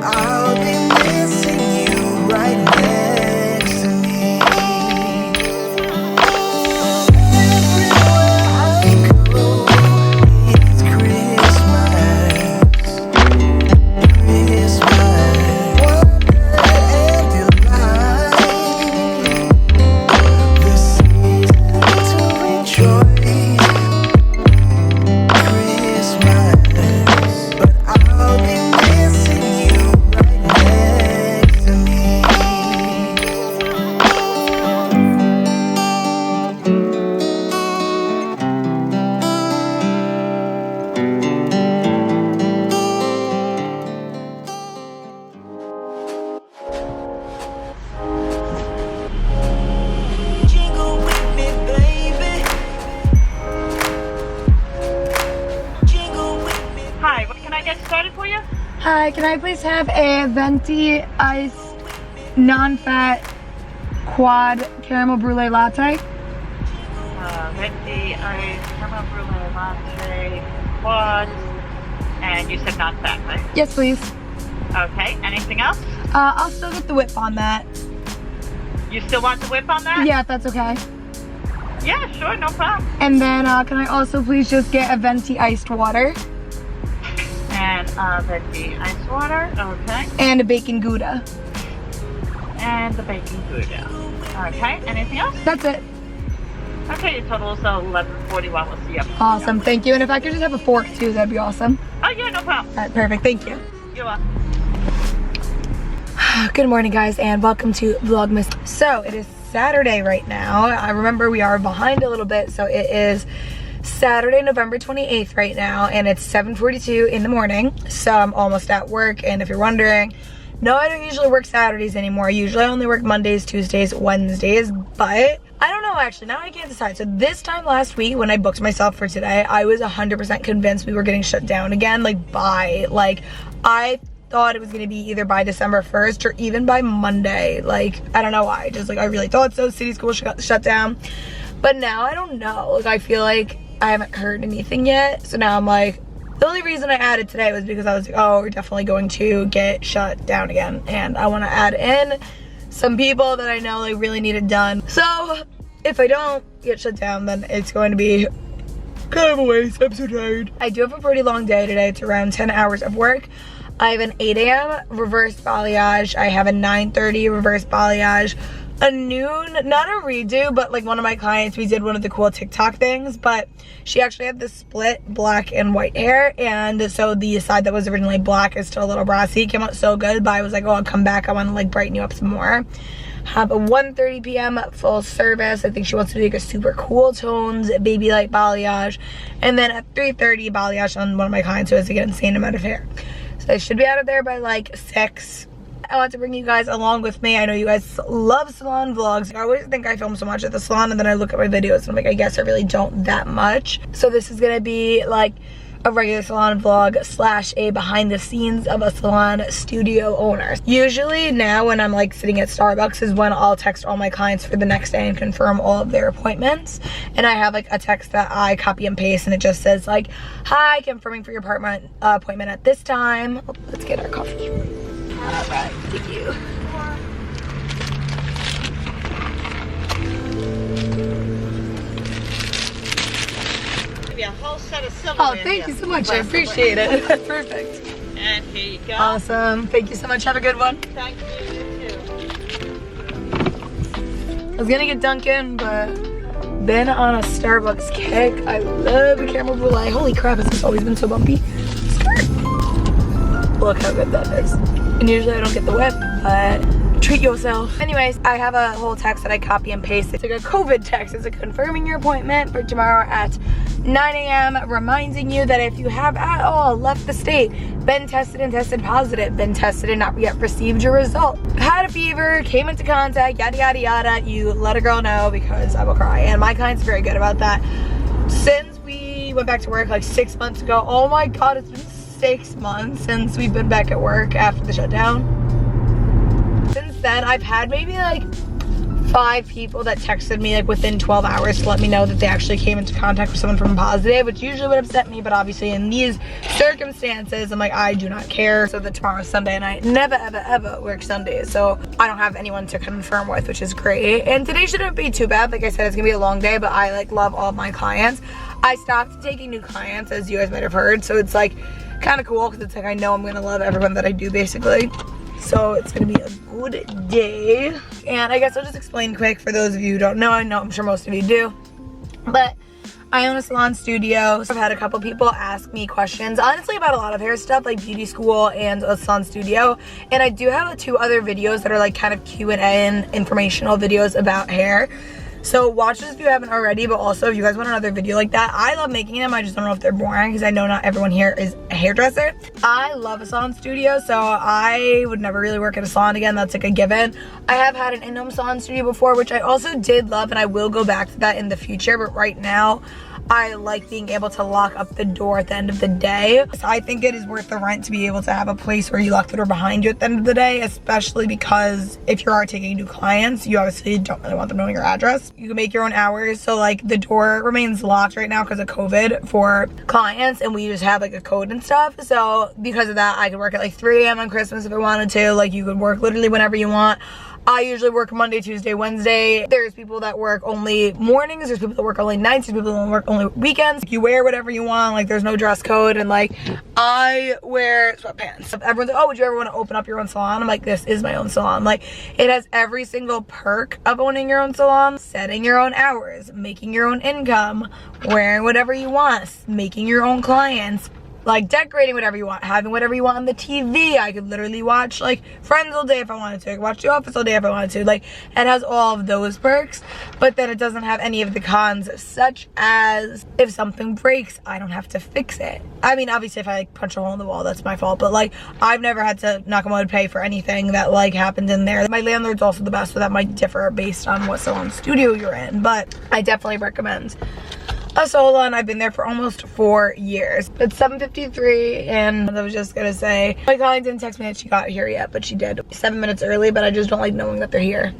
I'll be missing you right next to me. Everywhere I go, it's Christmas. Christmas, wonder and delight. The season to enjoy Christmas, but I'll be missing you right next to me. Jingle with me, baby. Jingle with me. Hi, what can I get started for you? Hi, can I please have a venti iced non-fat quad caramel brulee latte? Vinny, caramel brulee latte, quad, and you said non-fat, right? Yes, please. Okay, anything else? I'll still get the whip on that. You still want the whip on that? Yeah, if that's okay. Yeah, sure, no problem. And then can I also please just get a venti iced water And Vinny, ice water, okay. and a bacon gouda? And the baking gouda. Okay, anything else? That's it. Okay, your total is $11.41. We'll see you. Awesome, thank you. And if I could just have a fork too, that'd be awesome. Oh yeah, no problem. All right, perfect, thank you. You're welcome. Good morning, guys, and welcome to Vlogmas. So it is Saturday right now. I remember we are behind a little bit, so it is Saturday, November 28th right now, and it's 7:42 in the morning. So I'm almost at work, and if you're wondering, no, I don't usually work Saturdays anymore. Usually I only work Mondays, Tuesdays, Wednesdays, but I don't know actually, now I can't decide. So this time last week when I booked myself for today, I was 100% convinced we were getting shut down again, I thought it was gonna be either by December 1st or even by Monday. I don't know why, I really thought so. City school shut down, but now I don't know. I feel like I haven't heard anything yet, so now I'm like, the only reason I added today was because I was like, oh, we're definitely going to get shut down again, and I want to add in some people that I know really need it done. So if I don't get shut down, then it's going to be kind of a waste. I'm so tired. I do have a pretty long day today. It's around 10 hours of work. I have an 8 a.m. reverse balayage. I have a 9:30 reverse balayage. A noon, not a redo, but one of my clients, we did one of the cool TikTok things, but she actually had the split black and white hair, and so the side that was originally black is still a little brassy. It came out so good, but I was like, oh, I'll come back. I want to brighten you up some more. Have a 1:30 p.m. full service. I think she wants to do a super cool tones, baby light balayage, and then at 3:30 balayage on one of my clients who has an insane amount of hair. So I should be out of there by 6. I want to bring you guys along with me. I know you guys love salon vlogs. I always think I film so much at the salon, and then I look at my videos and I'm like, I guess I really don't that much. So this is gonna be a regular salon vlog / a behind the scenes of a salon studio owner. Usually now when I'm sitting at Starbucks is when I'll text all my clients for the next day and confirm all of their appointments. And I have a text that I copy and paste, and it just says hi, confirming for your appointment at this time. Let's get our coffee. All right, thank you. Give you a whole set of silver. Oh, thank you so much. I appreciate it. That's perfect. And here you go. Awesome. Thank you so much. Have a good one. Thank you, you too. I was gonna get Dunkin', but been on a Starbucks kick. I love the caramel brulee. Holy crap, has this always been so bumpy? Look how good that is. And usually I don't get the whip, but treat yourself. Anyways, I have a whole text that I copy and paste. It's a COVID text. It's confirming your appointment for tomorrow at 9 a.m. reminding you that if you have at all left the state, been tested and tested positive, been tested and not yet received your result, had a fever, came into contact, yada yada yada, you let a girl know because I will cry. And my client's very good about that. Since we went back to work 6 months ago, oh my god, it's been 6 months since we've been back at work after the shutdown. Since then, I've had maybe 5 people that texted me like within 12 hours to let me know that they actually came into contact with someone from Positive, which usually would upset me, but obviously in these circumstances, I'm like, I do not care. So that tomorrow's Sunday and I never ever work Sundays, so I don't have anyone to confirm with, which is great. And today shouldn't be too bad. Like I said, it's gonna be a long day, but I like love all of my clients. I stopped taking new clients, as you guys might have heard, so it's like kind of cool because it's like I know I'm gonna love everyone that I do basically. So it's gonna be a good day. And I guess I'll just explain quick for those of you who don't know. I know I'm sure most of you do, but I own a salon studio. So I've had a couple people ask me questions, honestly, about a lot of hair stuff, like beauty school and a salon studio. And I do have 2 other videos that are like kind of Q&A and informational videos about hair. So watch this if you haven't already, but also if you guys want another video like that, I love making them. I just don't know if they're boring because I know not everyone here is a hairdresser. I love a salon studio, so I would never really work at a salon again. That's like a given. I have had an in-home salon studio before, which I also did love, and I will go back to that in the future, but right now, I like being able to lock up the door at the end of the day. So I think it is worth the rent to be able to have a place where you lock the door behind you at the end of the day, especially because if you are taking new clients, you obviously don't really want them knowing your address. You can make your own hours. So like the door remains locked right now because of COVID for clients, and we just have like a code and stuff. So because of that, I could work at like 3 a.m. on Christmas if I wanted to. Like you could work literally whenever you want. I usually work Monday, Tuesday, Wednesday. There's people that work only mornings. There's people that work only nights. There's people that work only weekends. You wear whatever you want. Like there's no dress code. And like I wear sweatpants. Everyone's like, oh, would you ever want to open up your own salon? I'm like, this is my own salon. Like it has every single perk of owning your own salon. Setting your own hours, making your own income, wearing whatever you want, making your own clients, like decorating whatever you want, having whatever you want on the TV. I could literally watch like Friends all day if I wanted to. I could watch The Office all day if I wanted to. Like it has all of those perks, but then it doesn't have any of the cons, such as if something breaks, I don't have to fix it. I mean, obviously if I like punch a hole in the wall, that's my fault, but like I've never had to, knock on wood, pay for anything that like happened in there. My landlord's also the best, so that might differ based on what salon studio you're in, but I definitely recommend a Salon. I've been there for almost 4 years. It's 7:53, and I was just gonna say, my client didn't text me that she got here yet, but she did 7 minutes early, but I just don't like knowing that they're here.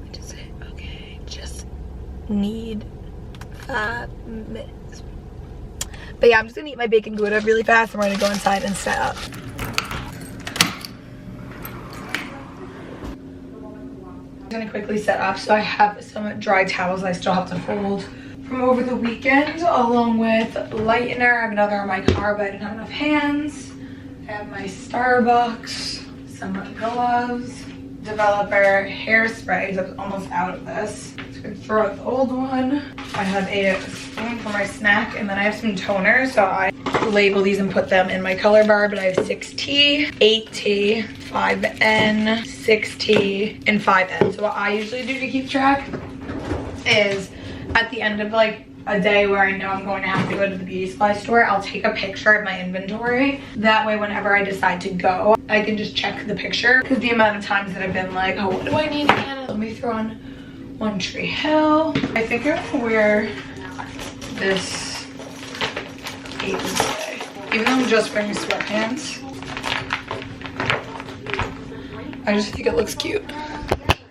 I just say, okay, just need 5 minutes. But yeah, I'm just gonna eat my bacon gouda really fast, and we're gonna go inside and set up. I'm gonna quickly set up. So I have some dry towels I still have to fold from over the weekend, along with lightener. I have another in my car, but I didn't have enough hands. I have my Starbucks, some gloves, developer hairspray. I was almost out of this. So I could throw out the old one. I have a spoon for my snack, and then I have some toner. So I label these and put them in my color bar, but I have 6T, 8T, 5N, 6T, and 5N. So what I usually do to keep track is at the end of like a day where I know I'm going to have to go to the beauty supply store, I'll take a picture of my inventory. That way whenever I decide to go, I can just check the picture, because the amount of times that I've been like, oh, what do I need again? Let me throw on One Tree Hill. I think I'm gonna wear this today, even though I'm just wearing sweatpants. I just think it looks cute.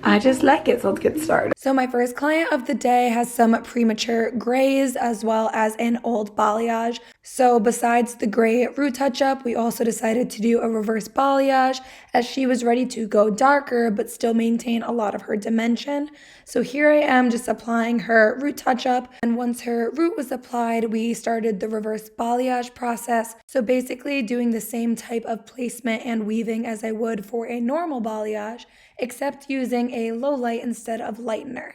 I just like it, so let's get started. So my first client of the day has some premature grays as well as an old balayage. So besides the gray root touch-up, we also decided to do a reverse balayage, as she was ready to go darker but still maintain a lot of her dimension. So here I am just applying her root touch-up, and once her root was applied, we started the reverse balayage process. So basically doing the same type of placement and weaving as I would for a normal balayage, except using a low light instead of lightener.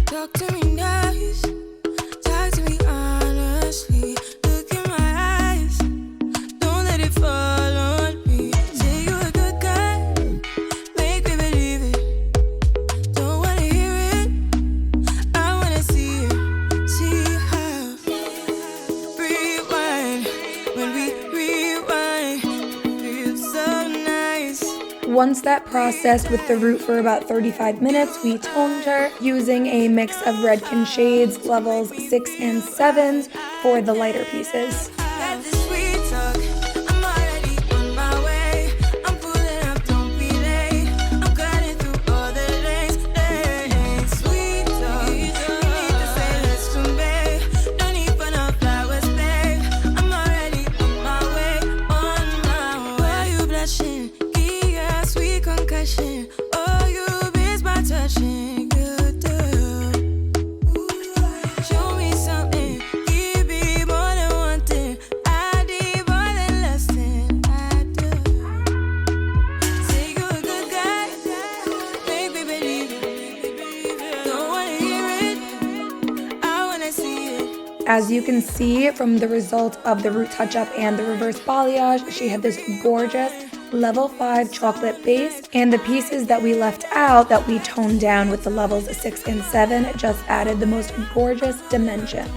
Talk to me nice, talk to me honestly. Look in my eyes, don't let it fall on me. Say you're a good guy, make me believe it. Don't wanna hear it, I wanna see it. See how rewind, when we rewind, feels so nice. Once that processed with the root for about 35 minutes, we toned her using a mix of Redken shades, levels 6 and 7s for the lighter pieces. Got this sweet As you can see from the result of the root touch-up and the reverse balayage, she had this gorgeous level 5 chocolate base, and the pieces that we left out that we toned down with the levels 6 and 7 just added the most gorgeous dimension.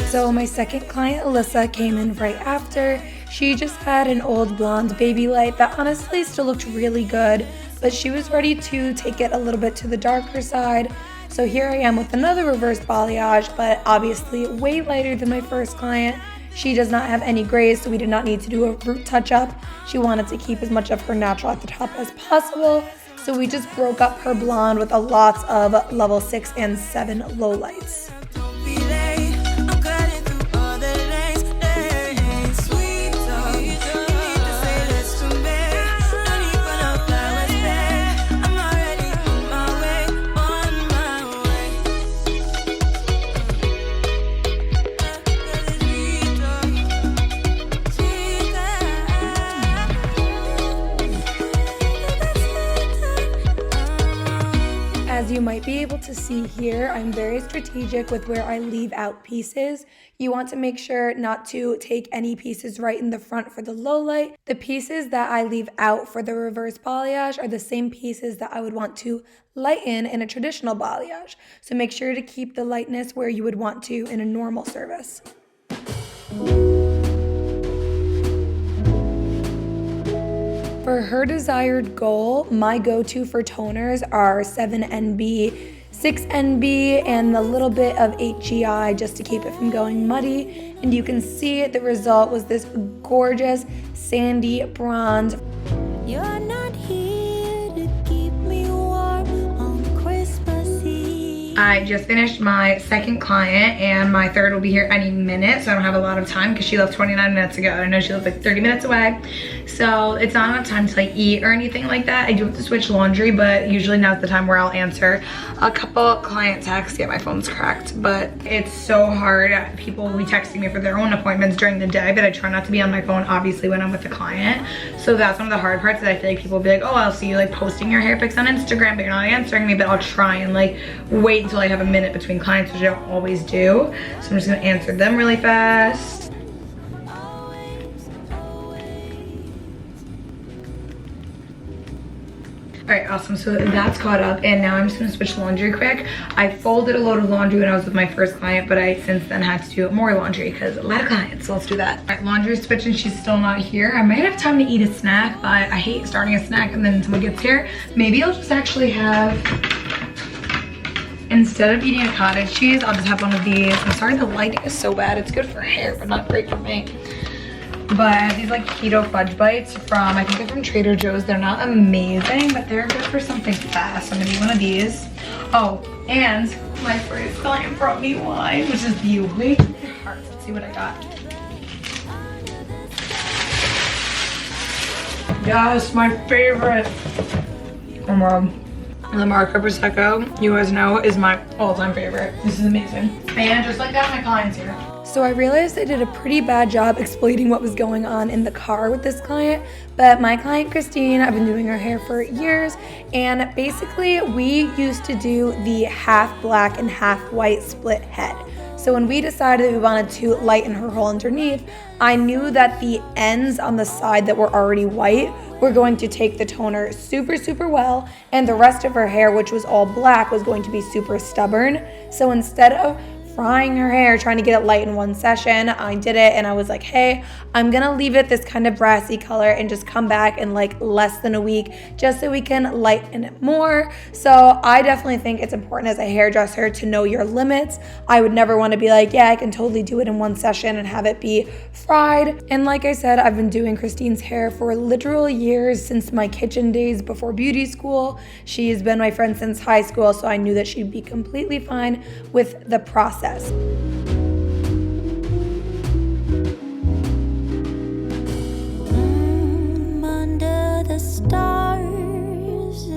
So my second client, Alyssa, came in right after. She just had an old blonde baby light that honestly still looked really good, but she was ready to take it a little bit to the darker side. So here I am with another reverse balayage, but obviously way lighter than my first client. She does not have any grays, so we did not need to do a root touch-up. She wanted to keep as much of her natural at the top as possible, so we just broke up her blonde with a lot of level 6 and 7 low lights. As you might be able to see here, I'm very strategic with where I leave out pieces. You want to make sure not to take any pieces right in the front for the low light. The pieces that I leave out for the reverse balayage are the same pieces that I would want to lighten in a traditional balayage. So make sure to keep the lightness where you would want to in a normal service. For her desired goal, my go-to for toners are 7NB, 6NB, and a little bit of HEI just to keep it from going muddy. And you can see the result was this gorgeous sandy bronze. You're not here to keep me warm on Christmas Eve. I just finished my second client and my third will be here any minute, so I don't have a lot of time because she left 29 minutes ago. I know she lives like 30 minutes away, so it's not enough time to like eat or anything like that. I do have to switch laundry, but usually now's the time where I'll answer a couple client texts. Yeah, my phone's cracked, but it's so hard. People will be texting me for their own appointments during the day, but I try not to be on my phone obviously when I'm with the client. So that's one of the hard parts that I feel like people will be like, oh, I'll see you like posting your hair pics on Instagram, but you're not answering me. But I'll try and like wait until I have a minute between clients, which I don't always do. So I'm just gonna answer them really fast. All right, awesome, so that's caught up, and now I'm just gonna switch laundry quick. I folded a load of laundry when I was with my first client, but I since then had to do more laundry because a lot of clients, so let's do that. All right, laundry switch and she's still not here. I might have time to eat a snack, but I hate starting a snack and then someone gets here. Maybe I'll just actually have, instead of eating a cottage cheese, I'll just have one of these. I'm sorry the lighting is so bad. It's good for hair, but not great for me. But these like keto fudge bites from, I think they're from Trader Joe's. They're not amazing, but they're good for something fast. I'm gonna eat one of these. Oh, and my first client brought me wine, which is the Wait Hearts. Let's see what I got. Yes, my favorite. Oh my God. The Marca Prosecco, you guys know, is my all-time favorite. This is amazing. And just like that, my client's here. So I realized I did a pretty bad job explaining what was going on in the car with this client, but my client Christine, I've been doing her hair for years, and basically we used to do the half black and half white split head. So when we decided that we wanted to lighten her whole underneath, I knew that the ends on the side that were already white were going to take the toner super, super well, and the rest of her hair, which was all black, was going to be super stubborn. So instead of frying her hair, trying to get it light in one session, I did it and I was like, hey, I'm gonna leave it this kind of brassy color and just come back in like less than a week just so we can lighten it more. So I definitely think it's important as a hairdresser to know your limits. I would never want to be like, yeah, I can totally do it in one session and have it be fried. And like I said, I've been doing Christine's hair for literal years, since my kitchen days before beauty school. She has been my friend since high school, so I knew that she'd be completely fine with the process. Under the stars,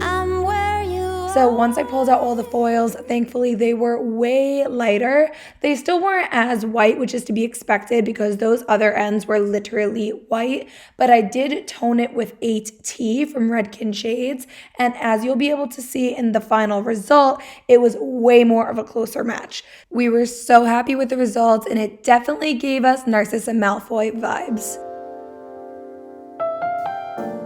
I'm where you So once I pulled out all the foils, thankfully they were way lighter. They still weren't as white, which is to be expected because those other ends were literally white, but I did tone it with 8T from Redken Shades, and as you'll be able to see in the final result, it was way more of a closer match. We were so happy with the results, and it definitely gave us Narcissa Malfoy vibes.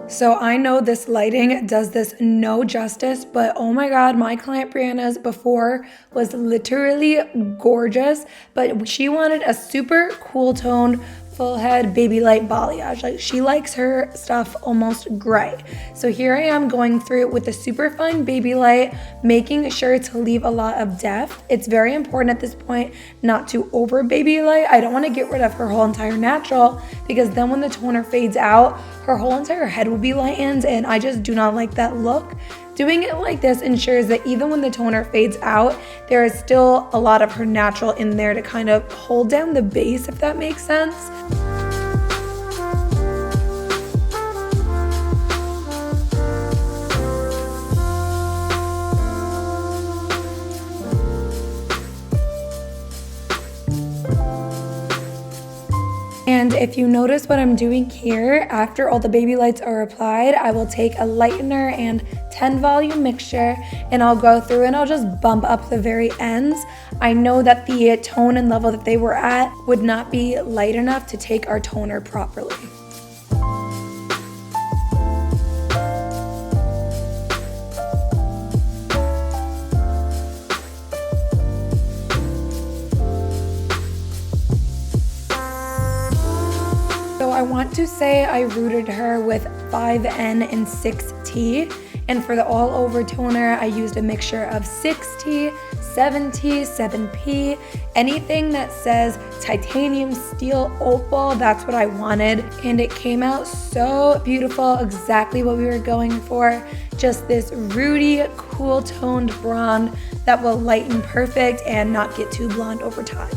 So I know this lighting does this no justice, but oh my god, my client Brianna's before was literally gorgeous, but she wanted a super cool toned full head baby light balayage. Like, she likes her stuff almost gray. So here I am going through with a super fine baby light, making sure to leave a lot of depth. It's very important at this point not to over baby light. I don't want to get rid of her whole entire natural, because then when the toner fades out, her whole entire head will be lightened, and I just do not like that look. Doing it like this ensures that even when the toner fades out, there is still a lot of her natural in there to kind of hold down the base, if that makes sense. And if you notice what I'm doing here, after all the baby lights are applied, I will take a lightener and 10 volume mixture, and I'll go through and I'll just bump up the very ends. I know that the tone and level that they were at would not be light enough to take our toner properly. I want to say I rooted her with 5N and 6T, and for the all over toner I used a mixture of 6T, 7T, 7P, anything that says titanium steel opal, that's what I wanted, and it came out so beautiful, exactly what we were going for. Just this rooty, cool toned blonde that will lighten perfect and not get too blonde over time.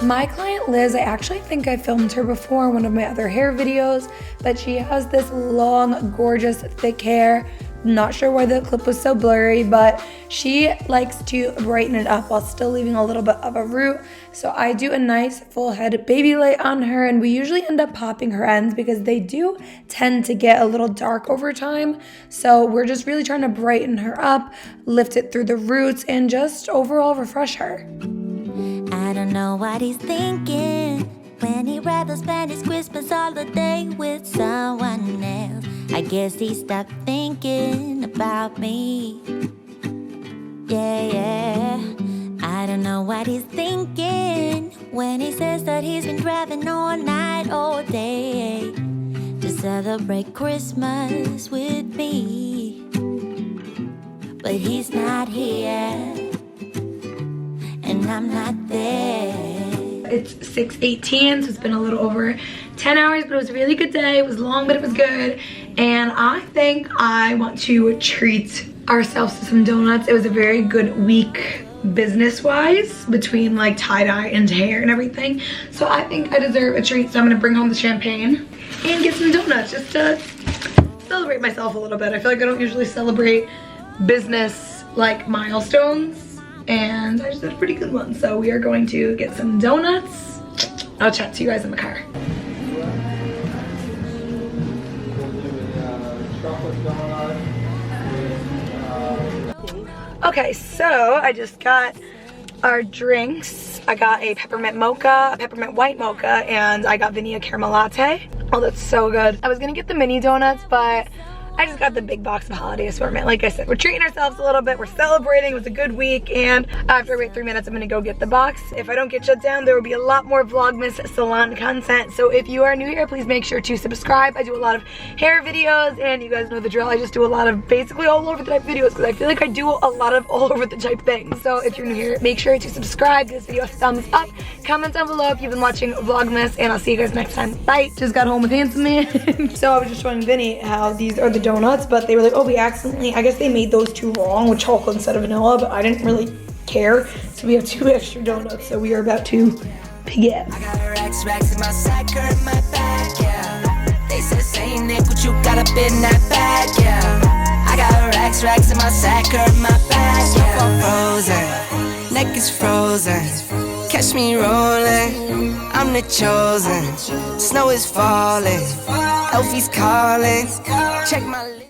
My client Liz, I actually think I filmed her before in one of my other hair videos, but she has this long, gorgeous, thick hair. Not sure why the clip was so blurry, but she likes to brighten it up while still leaving a little bit of a root. So I do a nice full head baby light on her, and we usually end up popping her ends because they do tend to get a little dark over time. So we're just really trying to brighten her up, lift it through the roots, and just overall refresh her. I don't know what he's thinking when he'd rather spend his Christmas holiday with someone else. I guess he stopped thinking about me. Yeah. I don't know what he's thinking when he says that he's been driving all night, all day to celebrate Christmas with me. But he's not here, and I'm not there. It's 6:18, so it's been a little over 10 hours, but it was a really good day. It was long, but it was good. And I think I want to treat ourselves to some donuts. It was a very good week business-wise between like tie-dye and hair and everything. So I think I deserve a treat, so I'm gonna bring home the champagne and get some donuts just to celebrate myself a little bit. I feel like I don't usually celebrate business like milestones, and I just did a pretty good one. So we are going to get some donuts. I'll chat to you guys in the car. Okay, so I just got our drinks. I got a peppermint mocha, a peppermint white mocha, and I got Vinny a caramel latte. Oh, that's so good. I was gonna get the mini donuts, but I just got the big box of holiday assortment. Like I said, we're treating ourselves a little bit. We're celebrating. It was a good week. And after I wait 3 minutes, I'm going to go get the box. If I don't get shut down, there will be a lot more Vlogmas Salon content. So if you are new here, please make sure to subscribe. I do a lot of hair videos, and you guys know the drill. I just do a lot of basically all over the type videos because I feel like I do a lot of all over the type things. So if you're new here, make sure to subscribe. Give this video a thumbs up. Comment down below if you've been watching Vlogmas, and I'll see you guys next time. Bye. Just got home with Handsome Man. So I was just showing Vinny how these are the donuts, but they were like, oh, we accidentally, I guess they made those two wrong with chocolate instead of vanilla, but I didn't really care. So we have 2 extra donuts, so we are about to Begin. I got racks in my sack or in my bag, yeah. They said, say Nick, what you got up in that bag, yeah. I got racks in my sack or in my bag, yeah. Frozen, neck is frozen. Catch me rolling, I'm the chosen. Snow is falling, Elfie's calling. Check my